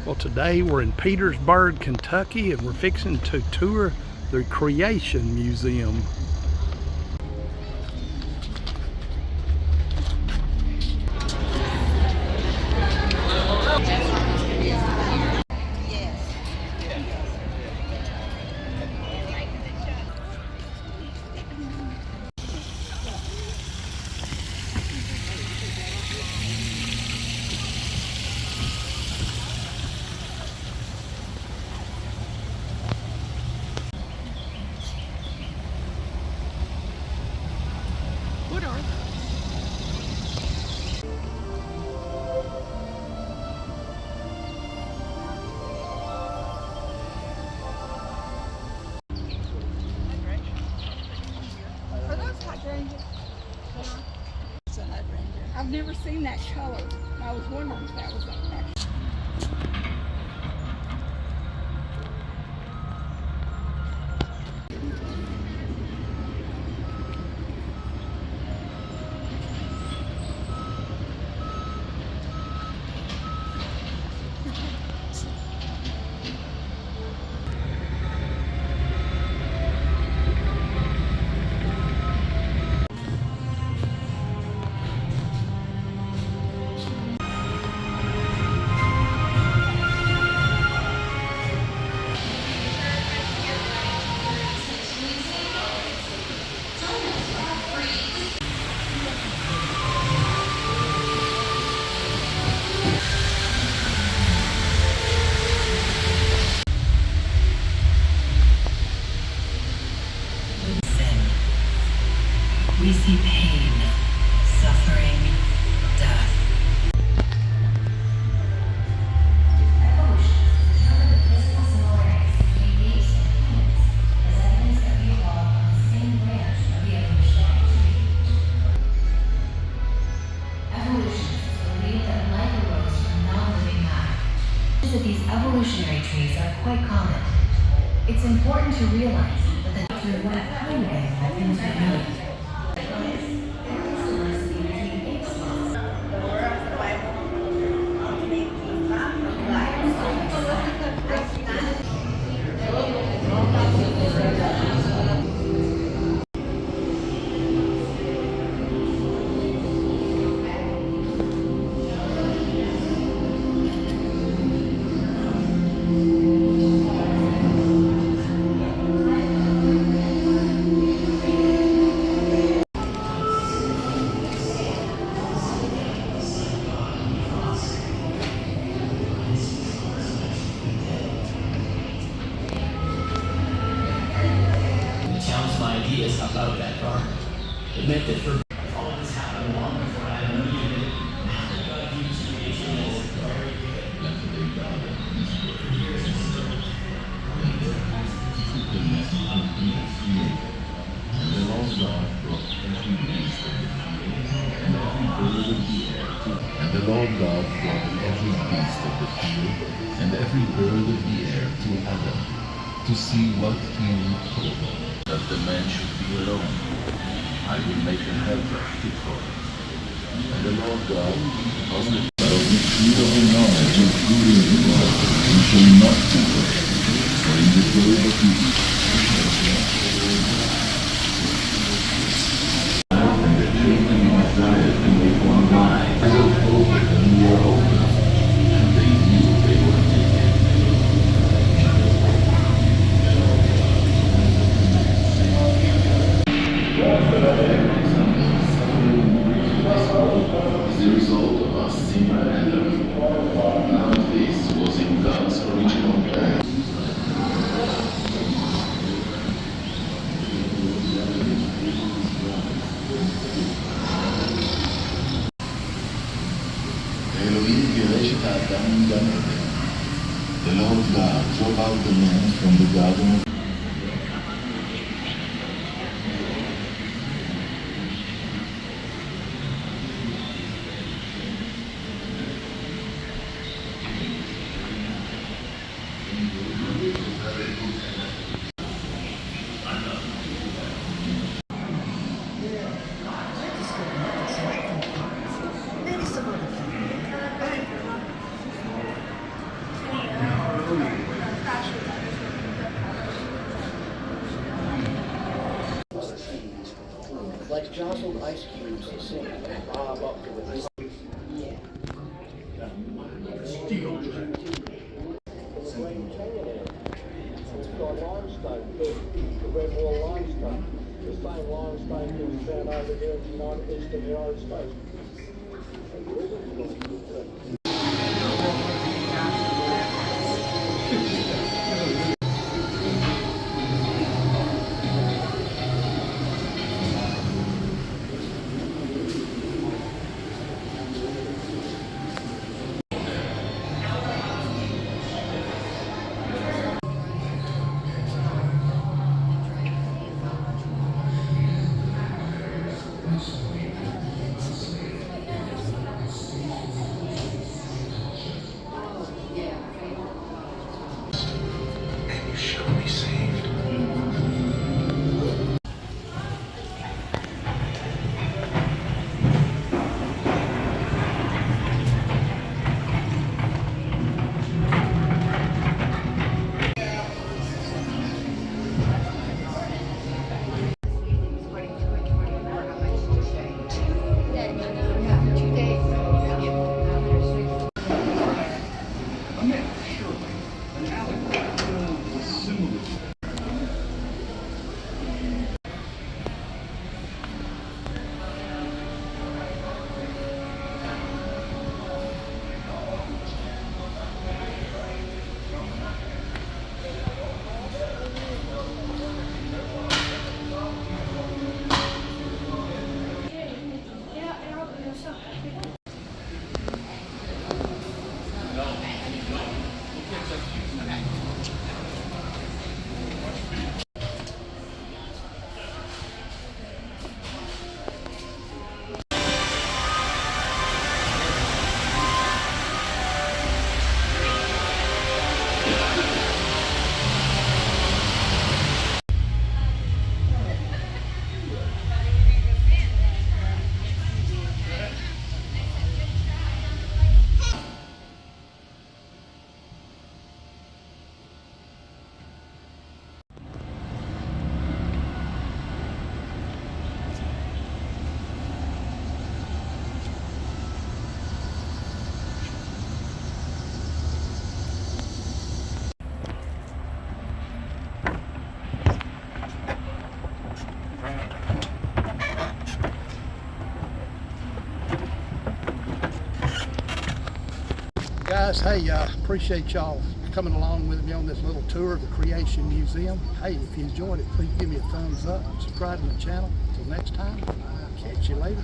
Well, today we're in Petersburg, Kentucky, and we're fixing to tour the Creation Museum. What are they? Are those hydrangeas? It's a hydrangea. I've never seen that color. I was wondering if that was that. We see pain, suffering, death. Evolution determined the physical similarities between apes and humans as evidence that we evolved from the same branch of the evolutionary tree. Evolutionists believe that life arose from non-living matter. That these evolutionary trees are quite common. It's important to realize that the nature of what kind of animal things are made. Ideas about that garden. It meant that for all of this happened long before Adam needed it. God used creation as very good. And the Lord God brought every beast of the field, and every bird of the air to And the Lord God brought every beast of the field, and every bird of the air to Adam, to see what he would call. That the man should be alone. I will make a helper fit for him. And the Lord God caused the of the tree of the knowledge of good and evil, you shall not eat of it, for in the day that you eat, and the children of Israel and they one eye, I will open and we are open, and they knew they were naked. As a result of our sin and Adam, none of this was in God's original plan. Elohim גירש את האדם מגן עדן. The Lord God drove out the man from the garden of jostled ice cubes sink and bob up to the limestone, the red wall limestone. The same limestone can be found over here in the eastern United States. Guys, hey, appreciate y'all coming along with me on this little tour of the Creation Museum. Hey, if you enjoyed it, please give me a thumbs up, subscribe to the channel. Until next time, catch you later.